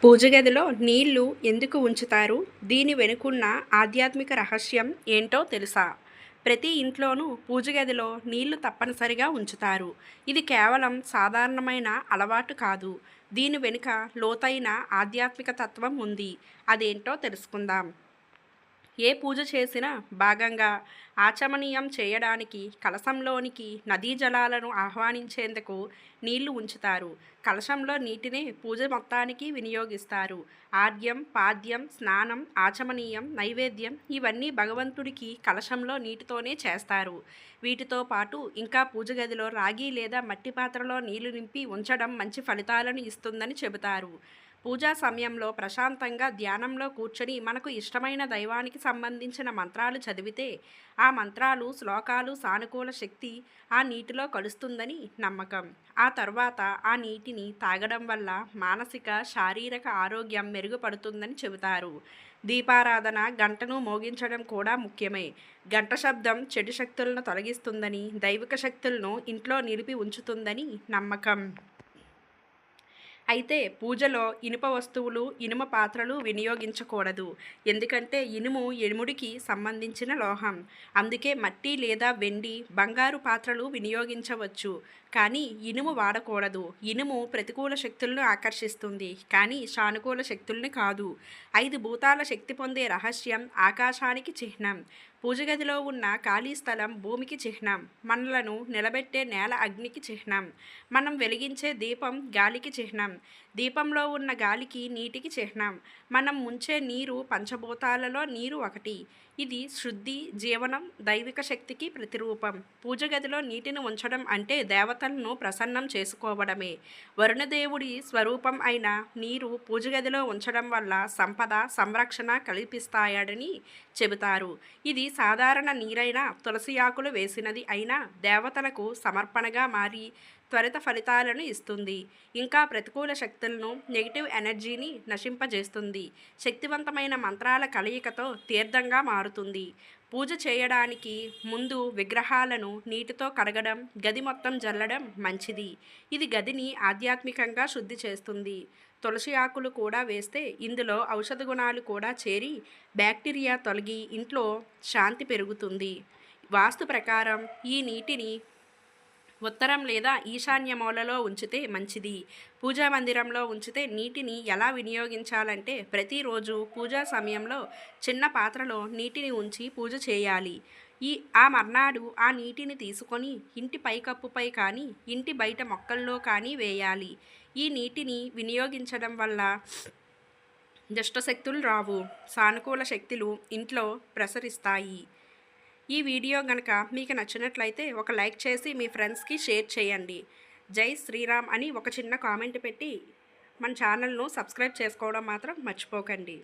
పూజ గదిలో నీళ్లు ఎందుకు ఉంచుతారు? దీని వెనుకున్న ఆధ్యాత్మిక రహస్యం ఏంటో తెలుసా? ప్రతి ఇంట్లోనూ పూజ గదిలో నీళ్లు తప్పనిసరిగా ఉంచుతారు. ఇది కేవలం సాధారణమైన అలవాటు కాదు. దీని వెనుక లోతైన ఆధ్యాత్మిక తత్వం ఉంది. అదేంటో తెలుసుకుందాం. ఏ పూజ చేసినా భాగంగా ఆచమనీయం చేయడానికి కలశంలోనికి నదీ జలాలను ఆహ్వానించేందుకు నీళ్లు ఉంచుతారు. కలశంలో నీటినే పూజ మొత్తానికి వినియోగిస్తారు. ఆద్యం, పాద్యం, స్నానం, ఆచమనీయం, నైవేద్యం ఇవన్నీ భగవంతుడికి కలశంలో నీటితోనే చేస్తారు. వీటితో పాటు ఇంకా పూజ గదిలో రాగి లేదా మట్టి పాత్రలో నీళ్లు నింపి ఉంచడం మంచి ఫలితాలను ఇస్తుందని చెబుతారు. పూజా సమయంలో ప్రశాంతంగా ధ్యానంలో కూర్చొని మనకు ఇష్టమైన దైవానికి సంబంధించిన మంత్రాలు చదివితే ఆ మంత్రాలు, శ్లోకాలు సానుకూల శక్తి ఆ నీటిలో కలుస్తుందని నమ్మకం. ఆ తర్వాత ఆ నీటిని తాగడం వల్ల మానసిక, శారీరక ఆరోగ్యం మెరుగుపడుతుందని చెబుతారు. దీపారాధన, గంటను మోగించడం కూడా ముఖ్యమే. గంట శబ్దం చెడు శక్తులను తొలగిస్తుందని, దైవిక శక్తులను ఇంట్లో నిలిపి ఉంచుతుందని నమ్మకం. అయితే పూజలో ఇనుప వస్తువులు, ఇనుమ పాత్రలు వినియోగించకూడదు. ఎందుకంటే ఇనుము ఎముడికి సంబంధించిన లోహం. అందుకే మట్టి లేదా వెండి, బంగారు పాత్రలు వినియోగించవచ్చు. కానీ ఇనుము వాడకూడదు. ఇనుము ప్రతికూల శక్తులను ఆకర్షిస్తుంది, కానీ సానుకూల శక్తుల్ని కాదు. 5 భూతాల శక్తి పొందే రహస్యం ఆకాశానికి చిహ్నం. పూజగదిలో ఉన్న ఖాళీ స్థలం భూమికి చిహ్నం. మనలను నిలబెట్టే నేల అగ్నికి చిహ్నం. మనం వెలిగించే దీపం గాలికి చిహ్నం. దీపంలో ఉన్న గాలికి నీటికి చిహ్నం. మనం ముంచే నీరు పంచభూతాలలో నీరు ఒకటి. ఇది శుద్ధి, జీవనం, దైవిక శక్తికి ప్రతిరూపం. పూజ గదిలో నీటిని ఉంచడం అంటే దేవతలను ప్రసన్నం చేసుకోవడమే. వరుణదేవుడి స్వరూపం అయిన నీరు పూజ గదిలో ఉంచడం వల్ల సంపద, సంరక్షణ కల్పిస్తాయని చెబుతారు. ఇది సాధారణ నీరైనా, తులసి ఆకులు వేసినది అయినా దేవతలకు సమర్పణగా మారి త్వరిత ఫలితాలను ఇస్తుంది. ఇంకా ప్రతికూల శక్తులను, నెగిటివ్ ఎనర్జీని నశింపజేస్తుంది. శక్తివంతమైన మంత్రాల కలయికతో తీర్థంగా మారుతుంది. పూజ చేయడానికి ముందు విగ్రహాలను నీటితో కడగడం, గది మొత్తం జల్లడం మంచిది. ఇది గదిని ఆధ్యాత్మికంగా శుద్ధి చేస్తుంది. తులసి ఆకులు కూడా వేస్తే ఇందులో ఔషధ గుణాలు కూడా చేరి బ్యాక్టీరియా తొలగి ఇంట్లో శాంతి పెరుగుతుంది. వాస్తు ప్రకారం ఈ నీటిని ఉత్తరం లేదా ఈశాన్య మూలలో ఉంచితే మంచిది. పూజా మందిరంలో ఉంచితే నీటిని ఎలా వినియోగించాలంటే ప్రతిరోజు పూజా సమయంలో చిన్న పాత్రలో నీటిని ఉంచి పూజ చేయాలి. ఆ మర్నాడు ఆ నీటిని తీసుకొని ఇంటి పైకప్పుపై కానీ, ఇంటి బయట మొక్కల్లో కానీ వేయాలి. ఈ నీటిని వినియోగించడం వల్ల దుష్టశక్తులు రావు, సానుకూల శక్తులు ఇంట్లో ప్రసరిస్తాయి. ఈ వీడియో గనక మీకు నచ్చినట్లయితే ఒక లైక్ చేసి మీ ఫ్రెండ్స్కి షేర్ చేయండి. జై శ్రీరామ్ అని ఒక చిన్న కామెంట్ పెట్టి మన ఛానల్ను సబ్స్క్రైబ్ చేసుకోవడం మాత్రం మర్చిపోకండి.